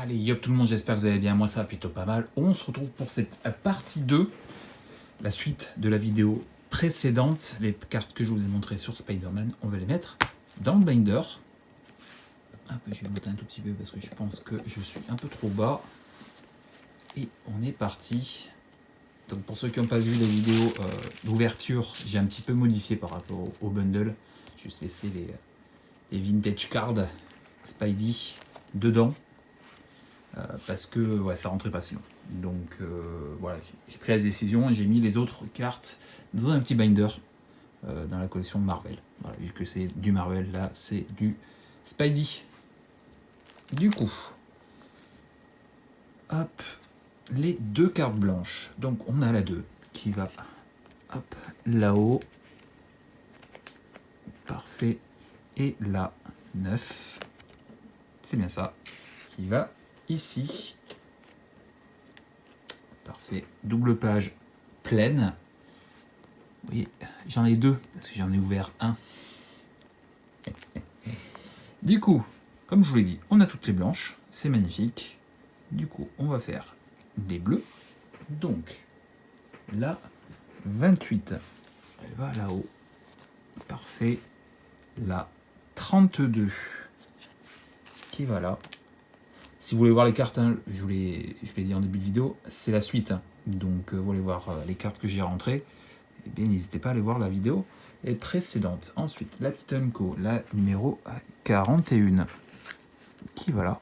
Allez, yop tout le monde, j'espère que vous allez bien, moi ça va plutôt pas mal. On se retrouve pour cette partie 2, la suite de la vidéo précédente. Les cartes que je vous ai montrées sur Spider-Man, on va les mettre dans le binder. Hop, je vais monter un tout petit peu parce que je pense que je suis un peu trop bas. Et on est parti. Donc pour ceux qui n'ont pas vu les vidéos d'ouverture, j'ai un petit peu modifié par rapport au bundle. J'ai juste laissé les vintage cards Spidey dedans. Parce que ouais, ça rentrait pas sinon. Donc voilà, j'ai pris la décision et j'ai mis les autres cartes dans un petit binder dans la collection Marvel. Voilà, vu que c'est du Marvel, là c'est du Spidey. Du coup, hop, les deux cartes blanches. Donc on a la 2 qui va hop là-haut. Parfait. Et la 9, c'est bien ça, qui va ici. Parfait. Double page pleine. Oui, j'en ai 2 parce que j'en ai ouvert un. Du coup, comme je vous l'ai dit, on a toutes les blanches, c'est magnifique. Du coup, on va faire des bleus. Donc, la 28, elle va là-haut. Parfait. La 32, qui va là. Si vous voulez voir les cartes, hein, je vous l'ai dit en début de vidéo, c'est la suite. Hein. Donc, vous voulez voir les cartes que j'ai rentrées, eh bien, n'hésitez pas à aller voir la vidéo précédente. Ensuite, la petite Unco, la numéro 41, qui va là.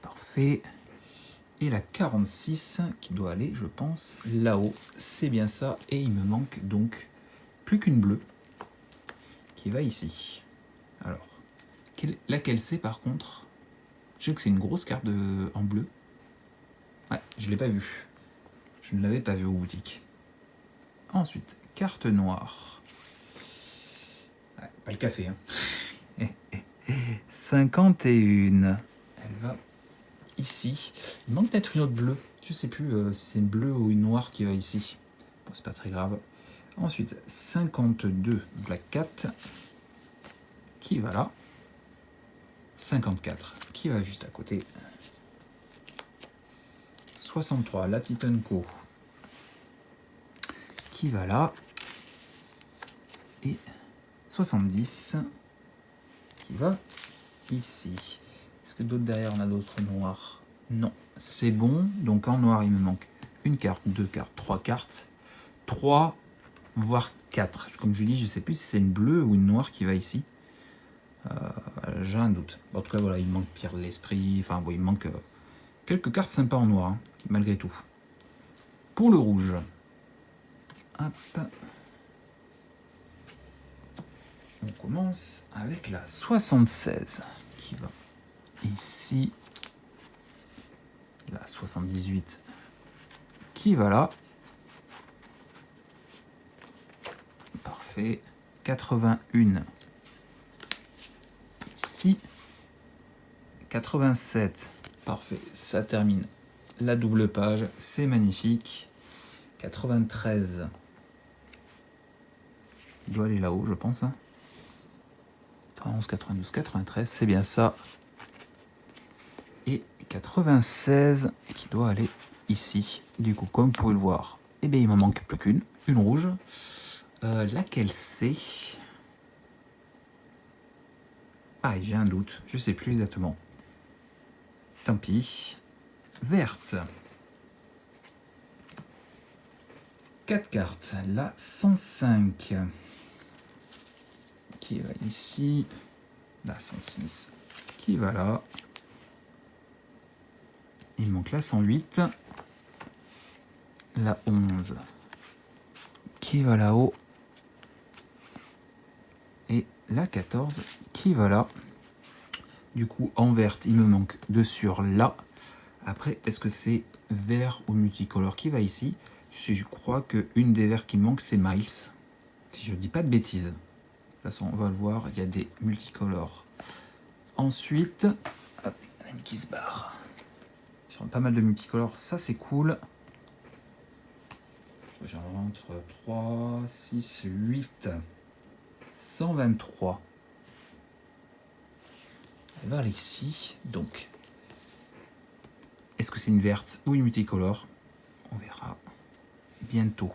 Parfait. Et la 46, qui doit aller, je pense, là-haut. C'est bien ça. Et il me manque donc plus qu'une bleue, qui va ici. Alors, laquelle c'est par contre? Je sais que c'est une grosse carte en bleu. Ouais, je ne l'ai pas vue. Je ne l'avais pas vue aux boutiques. Ensuite, carte noire. Ouais, pas le café, hein. 51. Elle va ici. Il manque peut-être une autre bleue. Je sais plus si c'est une bleue ou une noire qui va ici. Bon, c'est pas très grave. Ensuite, 52 Black Cat qui va là. 54 qui va juste à côté. 63 la petite Unco qui va là. Et 70 qui va ici. Est-ce que d'autres derrière on a d'autres noirs? Non, c'est bon. Donc en noir il me manque une carte, deux cartes, trois cartes. 3 voire 4. Comme je dis, je ne sais plus si c'est une bleue ou une noire qui va ici. J'ai un doute. En tout cas, voilà, il manque Pierre de l'Esprit. Enfin, bon, il manque quelques cartes sympas en noir, hein, malgré tout. Pour le rouge, hop, on commence avec la 76 qui va ici. La 78 qui va là. Parfait. 81 ici. 87. Parfait. Ça termine la double page. C'est magnifique. 93. Il doit aller là-haut, je pense. 91, 92, 93. C'est bien ça. Et 96 qui doit aller ici. Du coup, comme vous pouvez le voir, eh bien, il m'en manque plus qu'une. Une rouge. Laquelle c'est? Ah, j'ai un doute. Je ne sais plus exactement. Tant pis. Verte. 4 cartes. La 105 qui va ici. La 106 qui va là. Il manque la 108. La 11 qui va là-haut. Et la 14 qui va là. Du coup, en verte, il me manque deux sur là. Après, est-ce que c'est vert ou multicolore qui va ici? Je crois qu'une des verts qui me manque, c'est Miles. Si je ne dis pas de bêtises. De toute façon, on va le voir, il y a des multicolores. Ensuite, hop, il y en a une qui se barre. J'en ai pas mal de multicolores, ça c'est cool. J'en rentre 3, 6, 8. 123. vers ici. Donc, est-ce que c'est une verte ou une multicolore? On verra bientôt,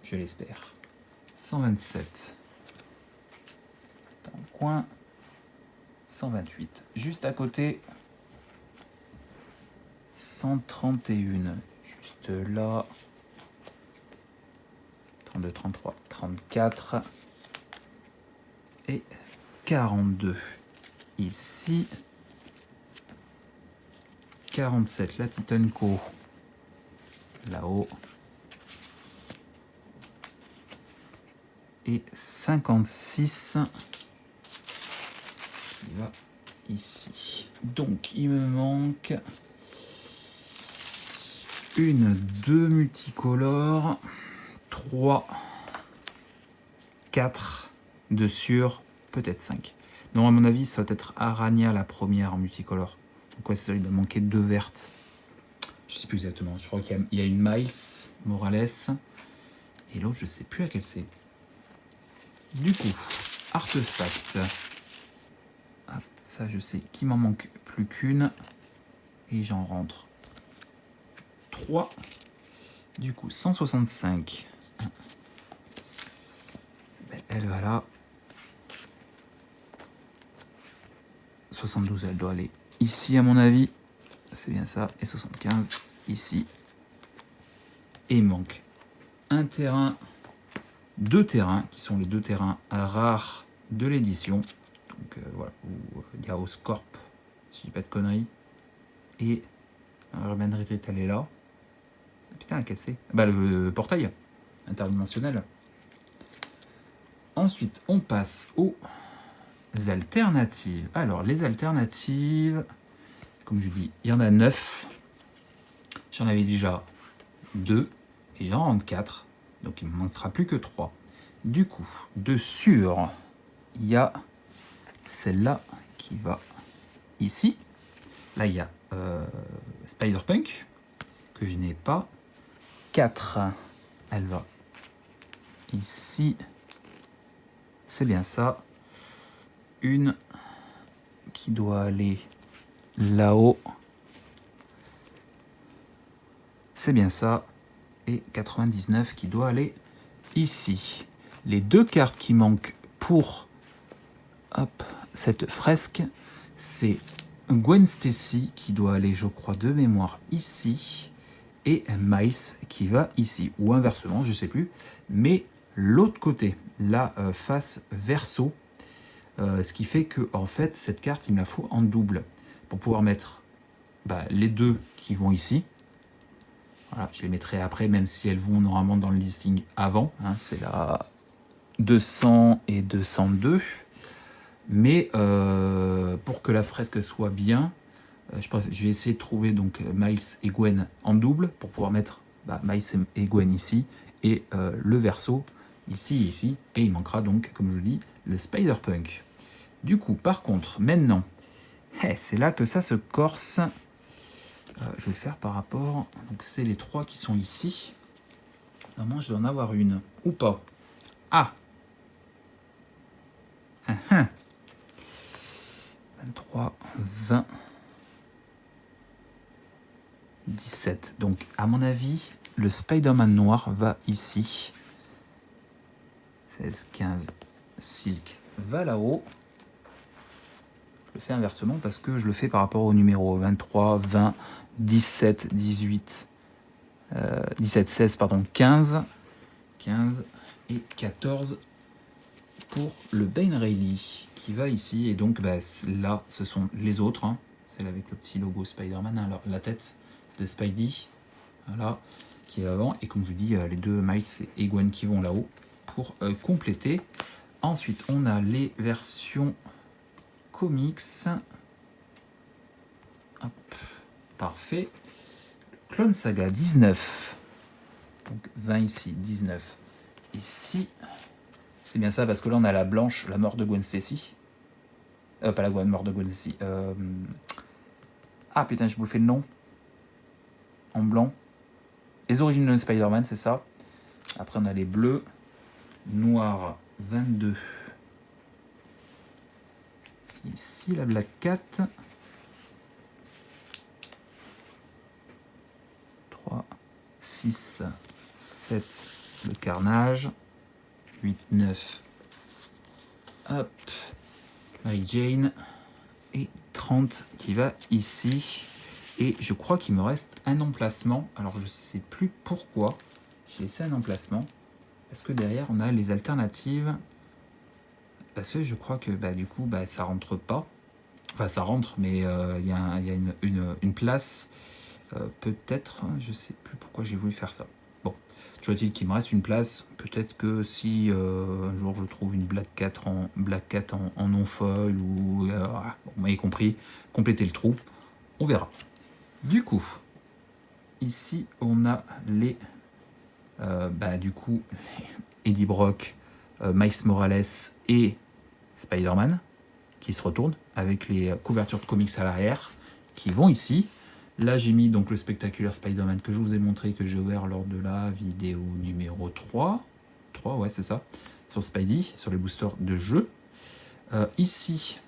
je l'espère. 127 dans le coin, 128 juste à côté, 131 juste là, 32, 33, 34 et 42 ici, 47 la petite Unco là-haut et 56 qui va ici. Donc il me manque une, deux multicolores, 3, 4 de sur, peut-être 5. Non, à mon avis, ça va être Arania la première en multicolore. Donc ouais, ça, il va manquer 2 vertes. Je sais plus exactement. Je crois qu'il y a une Miles Morales et l'autre, je sais plus laquelle c'est. Du coup, artefact. Hop, ça, je sais qu'il m'en manque plus qu'une et j'en rentre 3. Du coup, 165. Elle va là. 72, elle doit aller ici à mon avis. C'est bien ça. Et 75 ici. Et il manque un terrain, 2 terrains, qui sont les 2 terrains rares de l'édition. Donc voilà, où Chaos Corp, si je dis pas de conneries. Et Urban Retreat, elle est là. Putain, laquelle c'est? Bah, le portail interdimensionnel. Ensuite, on passe aux alternatives. Alors, les alternatives, comme je dis, il y en a 9. J'en avais déjà 2 et j'en rentre 4. Donc, il ne me manquera plus que 3. Du coup, de sûr, il y a celle-là qui va ici. Là, il y a Spider-Punk, que je n'ai pas. 4, elle va ici. C'est bien ça. Une qui doit aller là-haut. C'est bien ça. Et 99 qui doit aller ici. Les 2 cartes qui manquent pour cette fresque, c'est Gwen Stacy qui doit aller, je crois, de mémoire ici. Et Miles qui va ici. Ou inversement, je sais plus. Mais l'autre côté, la face verso. Ce qui fait que en fait cette carte il me la faut en double pour pouvoir mettre les 2 qui vont ici. Voilà, je les mettrai après même si elles vont normalement dans le listing avant, hein, c'est la 200 et 202. Mais pour que la fresque soit bien, je vais essayer de trouver donc Miles et Gwen en double pour pouvoir mettre Miles et Gwen ici et le verso ici et ici. Et il manquera donc, comme je vous dis, le Spider-Punk. Du coup, par contre, maintenant, c'est là que ça se corse. Je vais le faire par rapport... Donc, c'est les 3 qui sont ici. Normalement, je dois en avoir une. Ou pas. Ah 23, 20, 17. Donc, à mon avis, le Spider-Man noir va ici. 16, 15, Silk va là-haut. Je le fais inversement parce que je le fais par rapport au numéro 23, 20, 17, 18, 17, 16, pardon, 15 et 14 pour le Bane Reilly qui va ici. Et donc là, ce sont les autres. Hein. Celle avec le petit logo Spider-Man, hein, alors, la tête de Spidey, voilà, qui est avant. Et comme je vous dis, les 2 Miles et Gwen qui vont là-haut pour compléter. Ensuite, on a les versions comics. Hop, parfait. Clone Saga 19. Donc 20 ici, 19 ici. C'est bien ça parce que là on a la blanche, la mort de Gwen Stacy. Pas la mort de Gwen Stacy. Ah putain, je vous fais le nom. En blanc. Les origines de Spider-Man, c'est ça. Après on a les bleus. Noir 22. Ici, la Black Cat. 3, 6, 7, le Carnage. 8, 9. Hop. Mary Jane. Et 30 qui va ici. Et je crois qu'il me reste un emplacement. Alors, je ne sais plus pourquoi j'ai laissé un emplacement. Parce que derrière, on a les alternatives. Parce que je crois que du coup, ça rentre pas. Enfin, ça rentre, mais il y a une place. Peut-être, je sais plus pourquoi j'ai voulu faire ça. Bon, toujours est-il qu'il me reste une place. Peut-être que si un jour je trouve une Black Cat en non-foil, ou vous m'avez compris, compléter le trou, on verra. Du coup, ici, on a les... du coup, Eddie Brock, Miles Morales et Spider-Man qui se retournent avec les couvertures de comics à l'arrière qui vont ici. Là, j'ai mis donc le spectaculaire Spider-Man que je vous ai montré, que j'ai ouvert lors de la vidéo numéro 3. 3, ouais, c'est ça. Sur Spidey, sur les boosters de jeu. Ici,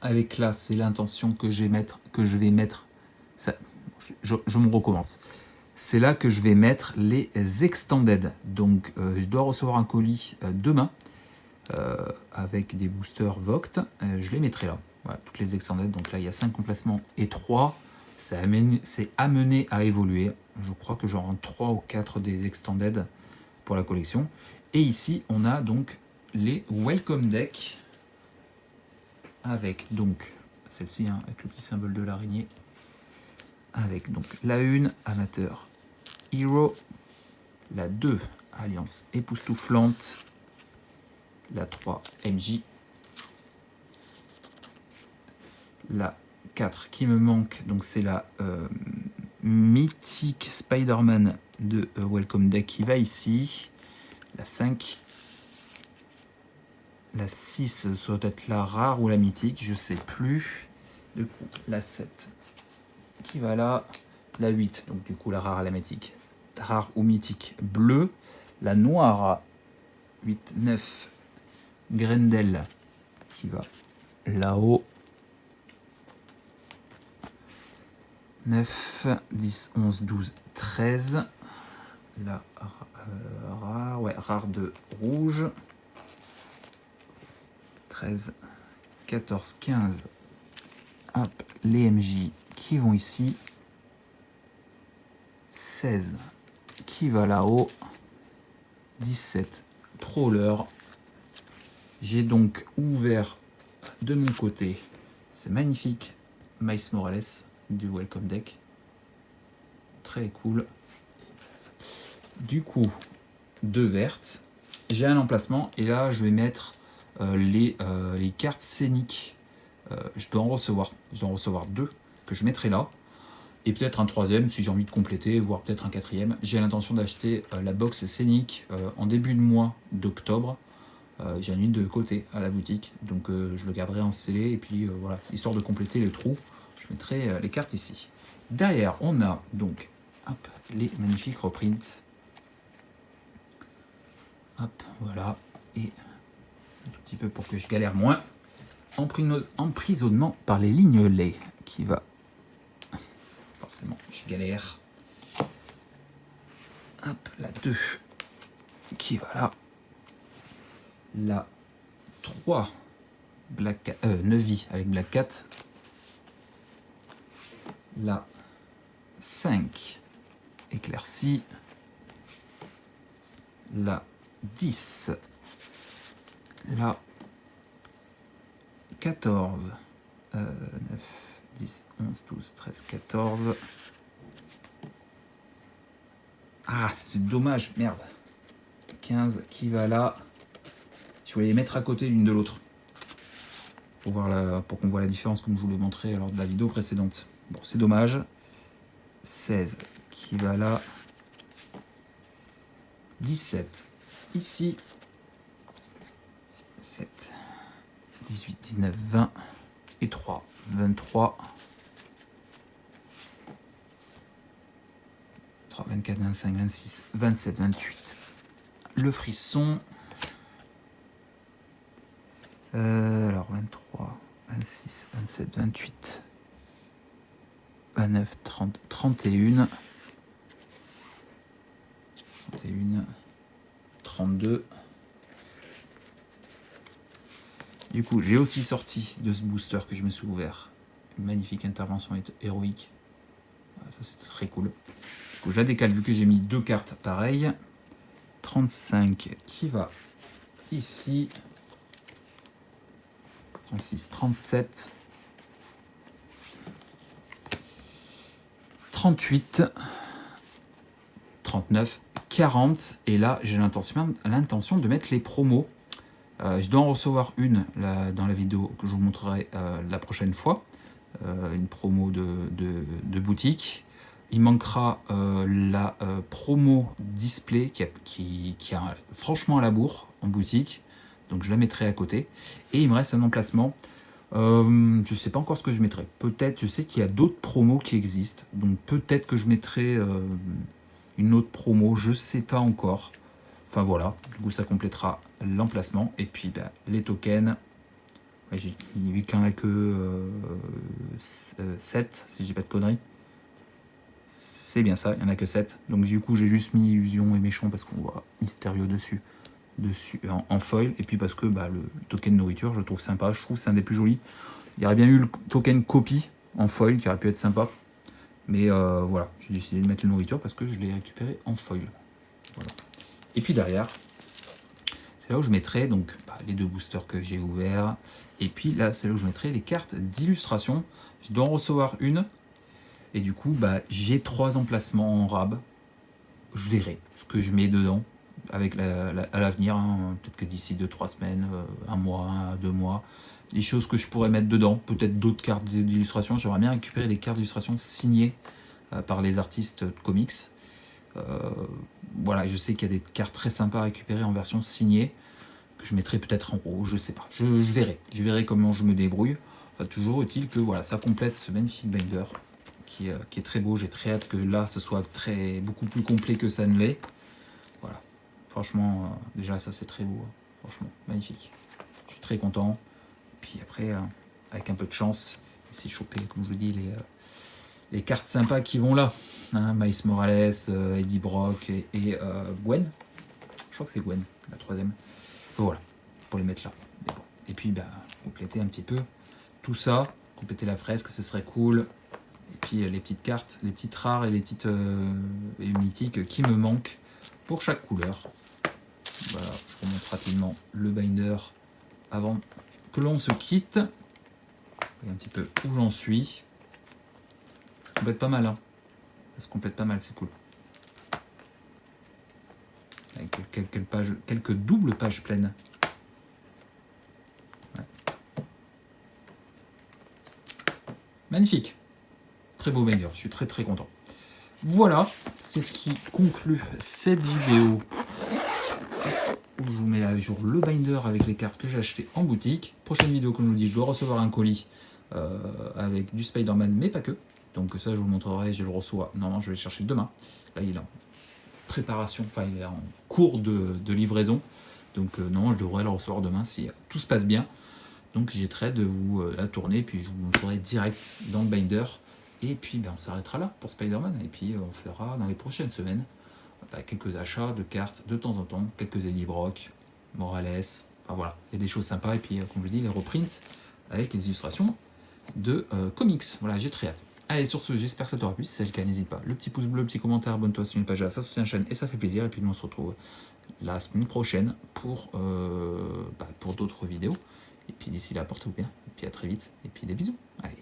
avec là, c'est l'intention que je vais mettre. Ça, je me recommence. C'est là que je vais mettre les Extended. Donc, je dois recevoir un colis demain avec des boosters Vogt. Je les mettrai là. Voilà, toutes les Extended. Donc là, il y a 5 emplacements et 3. C'est amené à évoluer. Je crois que j'en rentre 3 ou 4 des Extended pour la collection. Et ici, on a donc les Welcome Deck avec donc celle-ci, avec le petit symbole de l'araignée. Avec donc la 1, amateur Hero, la 2, alliance époustouflante, la 3, MJ, la 4 qui me manque, donc c'est la mythique Spider-Man de Welcome Deck qui va ici, la 5, la 6, ça doit être la rare ou la mythique, je sais plus, du coup la 7 qui va là, la 8, donc du coup la rare à la mythique, rare ou mythique bleu, la noire 8, 9, Grendel qui va là-haut, 9, 10, 11, 12, 13, la rare, ouais, rare de rouge, 13, 14, 15, hop, les MJ qui vont ici, 16 qui va là-haut, 17 Prowler. J'ai donc ouvert de mon côté ce magnifique Miles Morales du Welcome Deck. Très cool. Du coup, 2 vertes. J'ai un emplacement et là je vais mettre les cartes scéniques. Je dois en recevoir. Je dois en recevoir 2 que je mettrai là. Et peut-être un 3e si j'ai envie de compléter, voire peut-être un 4e. J'ai l'intention d'acheter la box scénique en début de mois d'octobre. J'ai mis de côté à la boutique, donc je le garderai en scellé. Et puis voilà, histoire de compléter les trous, je mettrai les cartes ici. Derrière, on a donc hop, les magnifiques reprints. Hop, voilà. Et un tout petit peu pour que je galère moins. Emprisonnement par les lignes lait qui va... Forcément, je galère. Hop, la 2 qui va là. La 3 Black Neuvy avec Black Cat. La 5 éclaircie. La 10. La 14. 9, 10, 11, 12, 13, 14. Ah, c'est dommage, merde. 15 qui va là. Je voulais les mettre à côté l'une de l'autre. Pour qu'on voit la différence comme je vous l'ai montré lors de la vidéo précédente. Bon, c'est dommage. 16 qui va là. 17 ici. 7, 18, 19, 20 et 3, 23. 3, 24, 25, 26, 27, 28. Le frisson. Alors 23, 26, 27, 28, 29, 30, 31, 31, 32. Du coup, j'ai aussi sorti de ce booster que je me suis ouvert une magnifique intervention héroïque. Ça, c'est très cool. Du coup, je la décale vu que j'ai mis 2 cartes pareilles. 35 qui va ici. 36, 37, 38, 39, 40. Et là, j'ai l'intention de mettre les promos. Je dois en recevoir une là, dans la vidéo que je vous montrerai la prochaine fois. Une promo de boutique. Il manquera la promo display qui a franchement à la bourre en boutique. Donc je la mettrai à côté. Et il me reste un emplacement. Je ne sais pas encore ce que je mettrai. Peut-être, je sais qu'il y a d'autres promos qui existent. Donc peut-être que je mettrai une autre promo. Je ne sais pas encore. Enfin voilà, du coup ça complétera l'emplacement. Et puis bah, les tokens. Ouais, j'ai vu qu'il n'y en a que 7, si j'ai pas de conneries. C'est bien ça, il n'y en a que 7. Donc du coup j'ai juste mis Illusion et Méchant parce qu'on voit Mystérieux dessus en foil. Et puis parce que bah, le token nourriture, je le trouve sympa. Je trouve que c'est un des plus jolis. Il y aurait bien eu le token copie en foil qui aurait pu être sympa. Mais voilà, j'ai décidé de mettre le nourriture parce que je l'ai récupéré en foil. Voilà. Et puis derrière, c'est là où je mettrai donc bah, les 2 boosters que j'ai ouverts. Et puis là, c'est là où je mettrai les cartes d'illustration. Je dois en recevoir une. Et du coup, bah, j'ai 3 emplacements en rab. Je verrai ce que je mets dedans avec à l'avenir. Hein. Peut-être que d'ici 2-3 semaines, 1 mois, 2 mois, des choses que je pourrais mettre dedans. Peut-être d'autres cartes d'illustration. J'aimerais bien récupérer des cartes d'illustration signées par les artistes de comics. Voilà, je sais qu'il y a des cartes très sympas à récupérer en version signée que je mettrai peut-être en haut, je sais pas. Je verrai comment je me débrouille. Enfin, toujours est-il que voilà, ça complète ce magnifique binder qui est très beau. J'ai très hâte que là, ce soit beaucoup plus complet que ça ne l'est. Voilà. Franchement, déjà, ça, c'est très beau. Hein. Franchement, magnifique. Je suis très content. Puis après, avec un peu de chance, essayer de choper, comme je vous dis, les cartes sympas qui vont là. Hein, Miles Morales, Eddie Brock et Gwen. Je crois que c'est Gwen, la 3e. Voilà, pour les mettre là. Et puis, bah, compléter un petit peu tout ça. Compléter la fresque, ce serait cool. Et puis les petites cartes, les petites rares et les petites mythiques qui me manquent pour chaque couleur. Voilà, je remonte rapidement le binder avant que l'on se quitte. Voyez un petit peu où j'en suis. Ça complète pas mal, hein. Ça se complète pas mal, c'est cool. Avec quelques doubles pages pleines. Ouais. Magnifique. Très beau binder, je suis très très content. Voilà, c'est ce qui conclut cette vidéo où je vous mets à jour le binder avec les cartes que j'ai achetées en boutique. Prochaine vidéo, comme je vous le dis, je dois recevoir un colis avec du Spider-Man, mais pas que. Donc ça, je vous montrerai, je le reçois. Normalement, je vais le chercher demain. Là, il est en préparation, enfin, il est en cours de livraison. Donc non, je devrais le recevoir demain si tout se passe bien. Donc j'essaierai de vous la tourner, puis je vous montrerai direct dans le binder. Et puis ben, on s'arrêtera là pour Spider-Man. Et puis on fera dans les prochaines semaines quelques achats de cartes de temps en temps, quelques Eddie Brock, Morales, enfin voilà, il y a des choses sympas. Et puis comme je vous dis, les reprints avec les illustrations de comics. Voilà, j'ai très hâte. Allez, sur ce, j'espère que ça t'aura plu. Si c'est le cas, n'hésite pas. Le petit pouce bleu, le petit commentaire, abonne-toi sur une page là, ça soutient la chaîne et ça fait plaisir. Et puis nous on se retrouve la semaine prochaine pour d'autres vidéos. Et puis d'ici là, portez-vous bien. Et puis à très vite. Et puis des bisous. Allez.